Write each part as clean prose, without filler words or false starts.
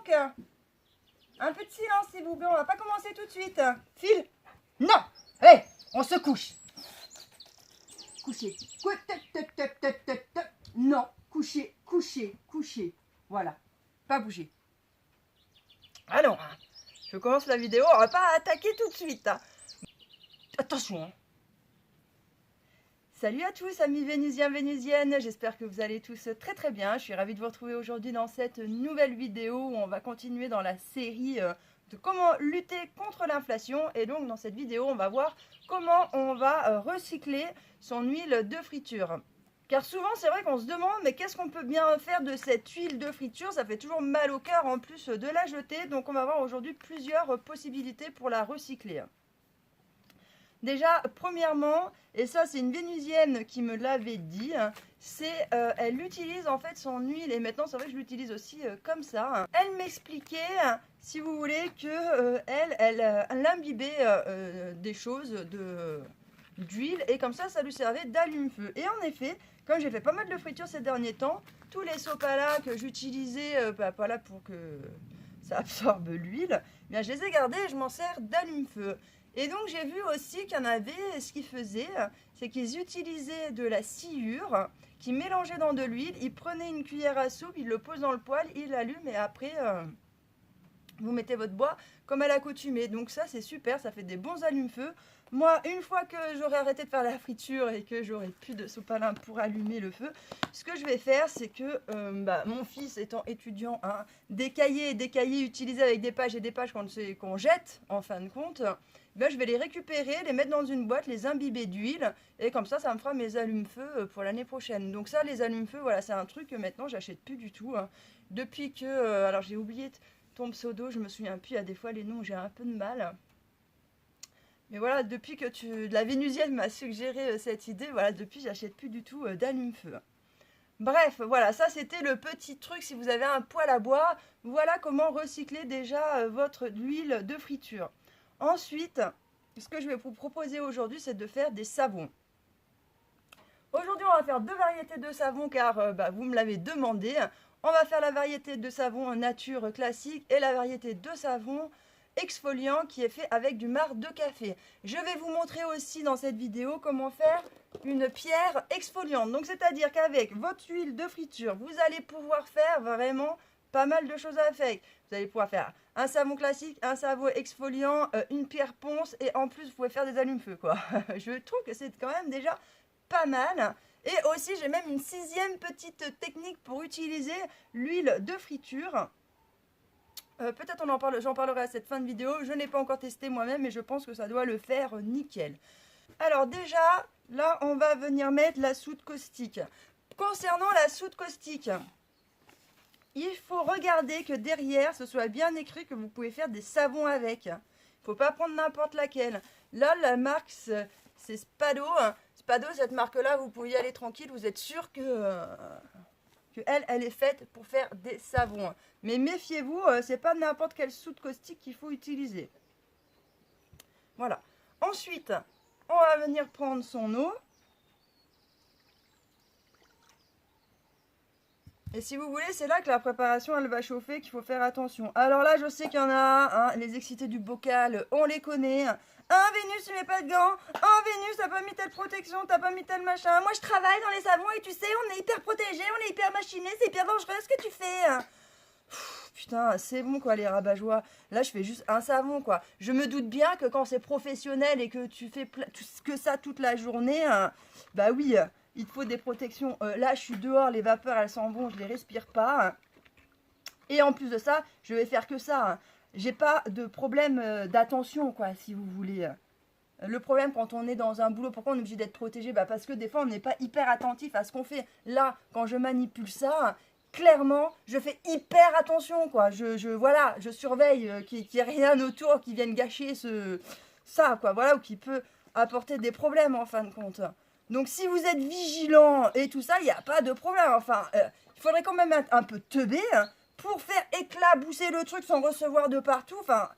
donc. Un peu de silence, s'il vous plaît. On va pas commencer tout de suite. Phil. Non. Allez, on se couche. Coucher. Non, coucher, coucher, coucher. Voilà. Pas bouger. Alors, je commence la vidéo. On va pas attaquer tout de suite. Attention. Hein. Salut à tous, amis vénusiens, vénusiennes. J'espère que vous allez tous très très bien. Je suis ravie de vous retrouver aujourd'hui dans cette nouvelle vidéo où on va continuer dans la série de comment lutter contre l'inflation. Et donc dans cette vidéo, on va voir comment on va recycler son huile de friture. Car souvent, c'est vrai qu'on se demande, mais qu'est-ce qu'on peut bien faire de cette huile de friture? Ça fait toujours mal au cœur en plus de la jeter. Donc on va voir aujourd'hui plusieurs possibilités pour la recycler. Déjà, premièrement, et ça c'est une vénusienne qui me l'avait dit, c'est elle utilise en fait son huile, et maintenant c'est vrai que je l'utilise aussi comme ça. Elle m'expliquait, si vous voulez, que elle imbibait des choses d'huile, et comme ça lui servait d'allume-feu. Et en effet, comme j'ai fait pas mal de fritures ces derniers temps, tous les sopalins que j'utilisais, pas là pour que ça absorbe l'huile, bien je les ai gardés et je m'en sers d'allume-feu. Et donc j'ai vu aussi qu'il y en avait, ce qu'ils faisaient, c'est qu'ils utilisaient de la sciure, qu'ils mélangeaient dans de l'huile, ils prenaient une cuillère à soupe, ils le posent dans le poêle, ils l'allument et après vous mettez votre bois comme à l'accoutumée. Donc ça c'est super, ça fait des bons allume-feu. Moi, une fois que j'aurai arrêté de faire la friture et que j'aurai plus de sopalin pour allumer le feu, ce que je vais faire, c'est que mon fils étant étudiant, hein, des cahiers utilisés avec des pages et des pages qu'on jette en fin de compte, ben, je vais les récupérer, les mettre dans une boîte, les imbiber d'huile, et comme ça me fera mes allume-feu pour l'année prochaine. Donc ça, les allume-feu, voilà, c'est un truc que maintenant j'achète plus du tout. Hein. Depuis que, alors j'ai oublié ton pseudo, je me souviens plus, il y a des fois les noms, j'ai un peu de mal. Mais voilà, depuis que la vénusienne m'a suggéré cette idée, voilà, depuis j'achète plus du tout d'allume-feu. Bref, voilà, ça c'était le petit truc, si vous avez un poêle à bois, voilà comment recycler déjà votre huile de friture. Ensuite, ce que je vais vous proposer aujourd'hui, c'est de faire des savons. Aujourd'hui, on va faire deux variétés de savons car vous me l'avez demandé. On va faire la variété de savon nature classique et la variété de savon exfoliant qui est fait avec du marc de café. Je vais vous montrer aussi dans cette vidéo comment faire une pierre exfoliante. Donc c'est-à-dire qu'avec votre huile de friture, vous allez pouvoir faire vraiment pas mal de choses à faire. Vous allez pouvoir faire un savon classique, un savon exfoliant, une pierre ponce et en plus vous pouvez faire des allume-feu quoi. Je trouve que c'est quand même déjà pas mal. Et aussi j'ai même une sixième petite technique pour utiliser l'huile de friture. Peut-être j'en parlerai à cette fin de vidéo. Je n'ai pas encore testé moi-même, mais je pense que ça doit le faire nickel. Alors déjà, là, on va venir mettre la soude caustique. Concernant la soude caustique, il faut regarder que derrière, ce soit bien écrit que vous pouvez faire des savons avec. Il ne faut pas prendre n'importe laquelle. Là, la marque, c'est Spado. Spado, cette marque-là, vous pouvez y aller tranquille. Vous êtes sûr que elle est faite pour faire des savons. Mais méfiez-vous, c'est pas n'importe quelle soude caustique qu'il faut utiliser. Voilà. Ensuite, on va venir prendre son eau. Et si vous voulez, c'est là que la préparation, elle va chauffer, qu'il faut faire attention. Alors là, je sais qu'il y en a, hein, les excités du bocal, on les connaît. Vénus, tu mets pas de gants. Vénus, t'as pas mis telle protection, t'as pas mis tel machin. Moi, je travaille dans les savons et tu sais, on est hyper protégé, on est hyper machiné, c'est hyper dangereux ce que tu fais. Putain, c'est bon quoi, les rabat-joie. Là, je fais juste un savon quoi. Je me doute bien que quand c'est professionnel et que tu fais que ça toute la journée, bah oui, il te faut des protections. Là, je suis dehors, les vapeurs, elles s'en vont, je les respire pas. Et en plus de ça, je vais faire que ça. J'ai pas de problème d'attention, quoi, si vous voulez. Le problème quand on est dans un boulot, pourquoi on est obligé d'être protégé? Parce que des fois, on n'est pas hyper attentif à ce qu'on fait. Là, quand je manipule ça, clairement, je fais hyper attention, quoi. Voilà, je surveille qu'il n'y ait rien autour qui vienne gâcher ça, quoi. Voilà, ou qui peut apporter des problèmes, en fin de compte. Donc, si vous êtes vigilant et tout ça, il n'y a pas de problème. Enfin, il faudrait quand même être un peu teubé, hein, pour faire éclabousser le truc sans recevoir de partout. Enfin,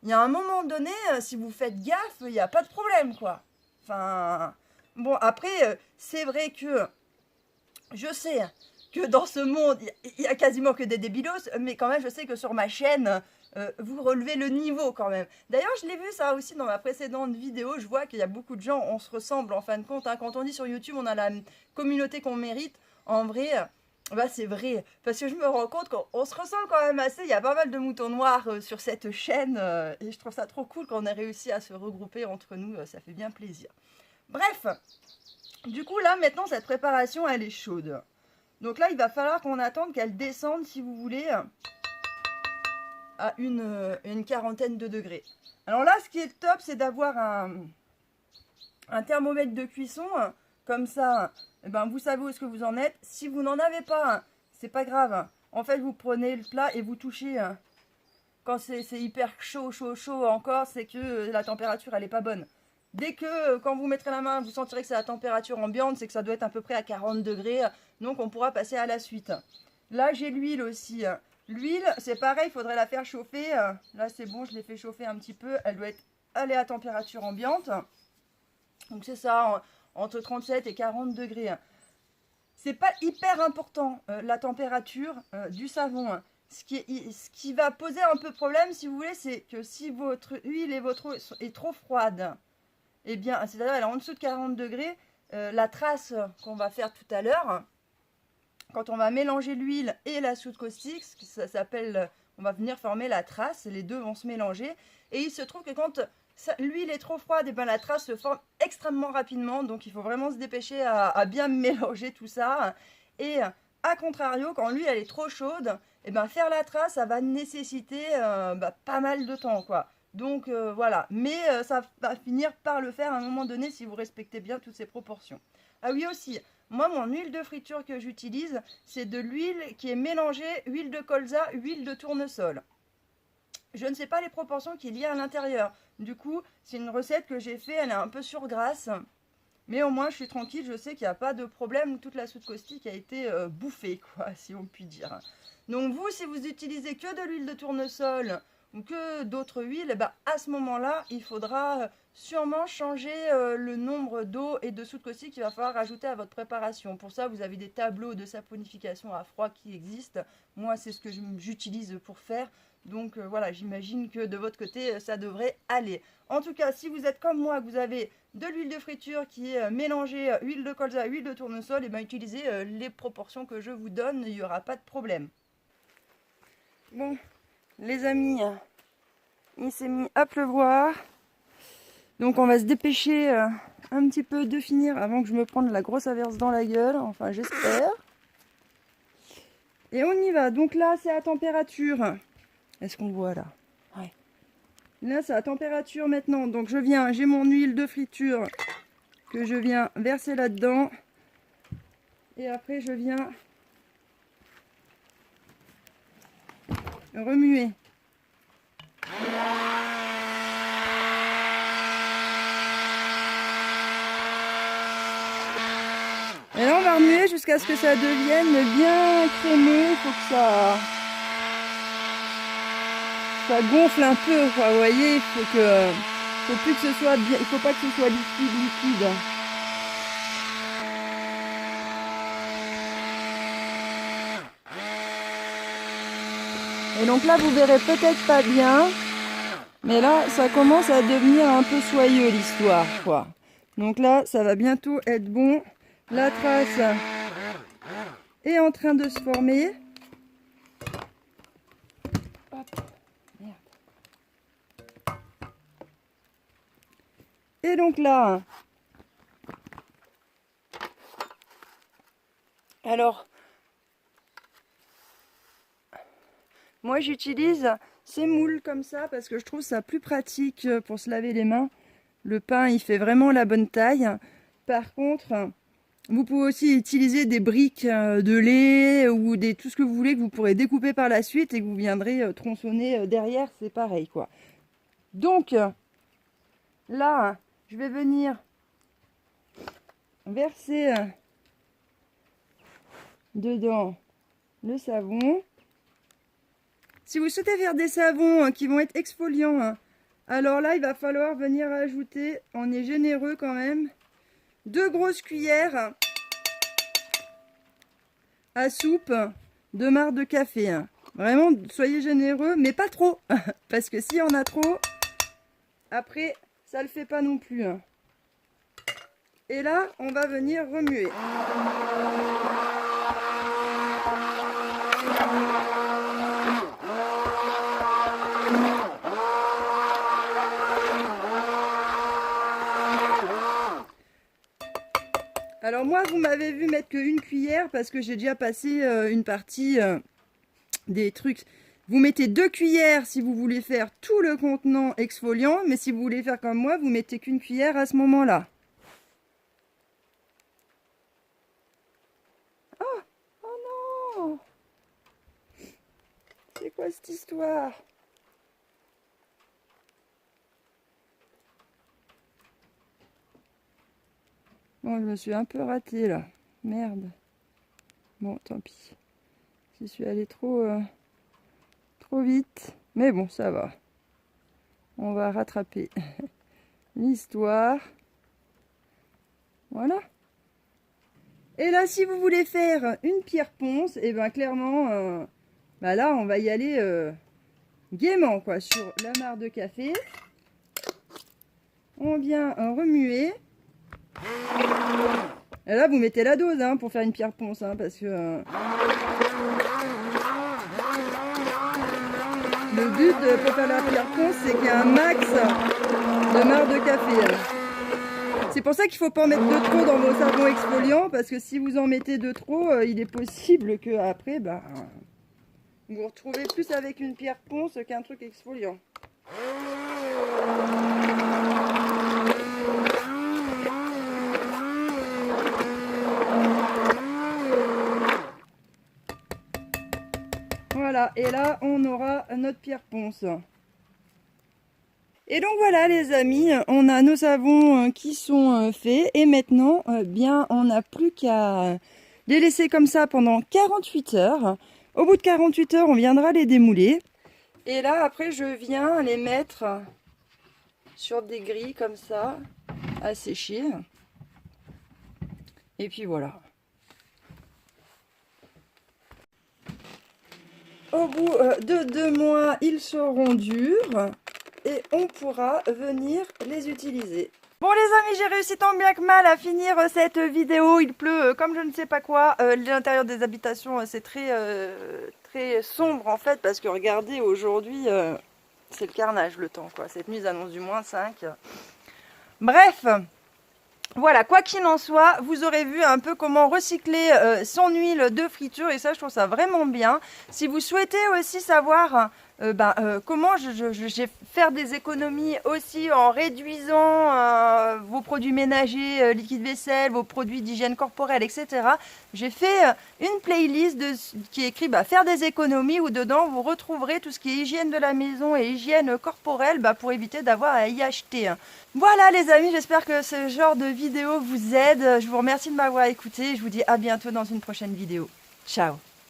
il y a un moment donné, si vous faites gaffe, il n'y a pas de problème, quoi. Enfin, bon, après, c'est vrai que je sais que dans ce monde, il y a quasiment que des débilos, mais quand même, je sais que sur ma chaîne, vous relevez le niveau quand même. D'ailleurs, je l'ai vu ça aussi dans ma précédente vidéo, je vois qu'il y a beaucoup de gens, on se ressemble en fin de compte, hein. Quand on dit sur YouTube, on a la communauté qu'on mérite, en vrai, bah c'est vrai, parce que je me rends compte qu'on se ressemble quand même assez, il y a pas mal de moutons noirs sur cette chaîne, et je trouve ça trop cool qu'on ait réussi à se regrouper entre nous, ça fait bien plaisir. Bref, du coup là, maintenant, cette préparation, elle est chaude. Donc là, il va falloir qu'on attende qu'elle descende, si vous voulez, à une quarantaine de degrés. Alors là, ce qui est top, c'est d'avoir un thermomètre de cuisson. Comme ça, eh ben, vous savez où est-ce que vous en êtes. Si vous n'en avez pas, c'est pas grave. En fait, vous prenez le plat et vous touchez. Quand c'est hyper chaud, chaud, chaud encore, c'est que la température, elle n'est pas bonne. Dès que, quand vous mettrez la main, vous sentirez que c'est la température ambiante, c'est que ça doit être à peu près à 40 degrés. Donc, on pourra passer à la suite. Là, j'ai l'huile aussi. L'huile, c'est pareil, il faudrait la faire chauffer. Là, c'est bon, je l'ai fait chauffer un petit peu. Elle doit être allée à température ambiante. Donc, c'est ça, entre 37 et 40 degrés. C'est pas hyper important, la température du savon. Ce qui va poser un peu problème, si vous voulez, c'est que si votre huile et votre eau est trop froide, eh bien, c'est-à-dire elle est en dessous de 40 degrés, la trace qu'on va faire tout à l'heure, quand on va mélanger l'huile et la soude caustique, ça s'appelle, on va venir former la trace, les deux vont se mélanger. Et il se trouve que quand l'huile est trop froide, et ben la trace se forme extrêmement rapidement. Donc il faut vraiment se dépêcher à bien mélanger tout ça. Et à contrario, quand l'huile elle est trop chaude, et ben faire la trace, ça va nécessiter pas mal de temps, quoi. Donc voilà, mais ça va finir par le faire à un moment donné si vous respectez bien toutes ces proportions. Ah oui aussi, moi mon huile de friture que j'utilise, c'est de l'huile qui est mélangée huile de colza, huile de tournesol. Je ne sais pas les proportions qu'il y a à l'intérieur. Du coup, c'est une recette que j'ai fait, elle est un peu surgrasse. Mais au moins, je suis tranquille, je sais qu'il n'y a pas de problème. Toute la soude caustique a été bouffée, quoi, si on peut dire. Donc vous, si vous utilisez que de l'huile de tournesol ou que d'autres huiles, bah, à ce moment-là, il faudra sûrement changer le nombre d'eau et de soude caustique qu'il va falloir ajouter à votre préparation. Pour ça, vous avez des tableaux de saponification à froid qui existent. Moi, c'est ce que j'utilise pour faire. Donc voilà, j'imagine que de votre côté, ça devrait aller. En tout cas, si vous êtes comme moi, que vous avez de l'huile de friture qui est mélangée huile de colza, huile de tournesol, et bien utilisez les proportions que je vous donne, il n'y aura pas de problème. Bon, les amis, il s'est mis à pleuvoir. Donc on va se dépêcher un petit peu de finir avant que je me prenne la grosse averse dans la gueule. Enfin, j'espère. Et on y va. Donc là, c'est à température. Est-ce qu'on voit là? Ouais. Là, c'est à température maintenant. Donc j'ai mon huile de friture que je viens verser là-dedans. Et après, je viens remuer. Et là, on va remuer jusqu'à ce que ça devienne bien crémeux. Il faut que ça gonfle un peu, quoi. Vous voyez, il faut plus que ce soit bien, il faut pas que ce soit liquide. Et donc là, vous verrez peut-être pas bien, mais là, ça commence à devenir un peu soyeux l'histoire, quoi. Donc là, ça va bientôt être bon. La trace est en train de se former. Hop, merde. Et donc là, alors, moi j'utilise ces moules comme ça parce que je trouve ça plus pratique pour se laver les mains. Le pain, il fait vraiment la bonne taille. Par contre, vous pouvez aussi utiliser des briques de lait ou tout ce que vous voulez que vous pourrez découper par la suite et que vous viendrez tronçonner derrière. C'est pareil, quoi. Donc, là, je vais venir verser dedans le savon. Si vous souhaitez faire des savons qui vont être exfoliants, alors là, il va falloir venir ajouter, on est généreux quand même, 2 grosses cuillères à soupe de marc de café. Vraiment, soyez généreux, mais pas trop. Parce que s'il y en a trop, après, ça le fait pas non plus. Et là, on va venir remuer. Alors moi, vous m'avez vu mettre qu'une cuillère parce que j'ai déjà passé une partie des trucs. Vous mettez 2 cuillères si vous voulez faire tout le contenant exfoliant, mais si vous voulez faire comme moi, vous mettez qu'une cuillère à ce moment-là. Oh, oh non! C'est quoi cette histoire? Bon, je me suis un peu ratée là. Merde. Bon, tant pis. Je suis allée trop vite. Mais bon, ça va. On va rattraper l'histoire. Voilà. Et là, si vous voulez faire une pierre ponce, et bien clairement, bah là, on va y aller gaiement, quoi, sur la mare de café. On vient remuer. Et là, vous mettez la dose hein, pour faire une pierre ponce, hein, parce que le but pour faire la pierre ponce, c'est qu'il y a un max de marc de café. C'est pour ça qu'il ne faut pas en mettre de trop dans vos savons exfoliants, parce que si vous en mettez de trop, il est possible que après, bah, vous vous retrouvez plus avec une pierre ponce qu'un truc exfoliant. Voilà, et là on aura notre pierre ponce. Et donc voilà les amis, on a nos savons qui sont faits et maintenant bien on n'a plus qu'à les laisser comme ça pendant 48 heures. Au bout de 48 heures on viendra les démouler et là après je viens les mettre sur des grilles comme ça à sécher et puis voilà. Au bout de 2 mois, ils seront durs et on pourra venir les utiliser. Bon les amis, j'ai réussi tant bien que mal à finir cette vidéo. Il pleut comme je ne sais pas quoi. L'intérieur des habitations, c'est très sombre en fait parce que regardez, aujourd'hui, c'est le carnage le temps, quoi. Cette nuit, ils annoncent du -5. Bref. Voilà, quoi qu'il en soit, vous aurez vu un peu comment recycler son huile de friture et ça, je trouve ça vraiment bien. Si vous souhaitez aussi savoir comment je vais faire des économies aussi en réduisant vos produits ménagers, liquide vaisselle, vos produits d'hygiène corporelle, etc. J'ai fait une playlist qui est écrite faire des économies où dedans vous retrouverez tout ce qui est hygiène de la maison et hygiène corporelle pour éviter d'avoir à y acheter. Voilà les amis, j'espère que ce genre de vidéo vous aide. Je vous remercie de m'avoir écouté. Je vous dis à bientôt dans une prochaine vidéo. Ciao!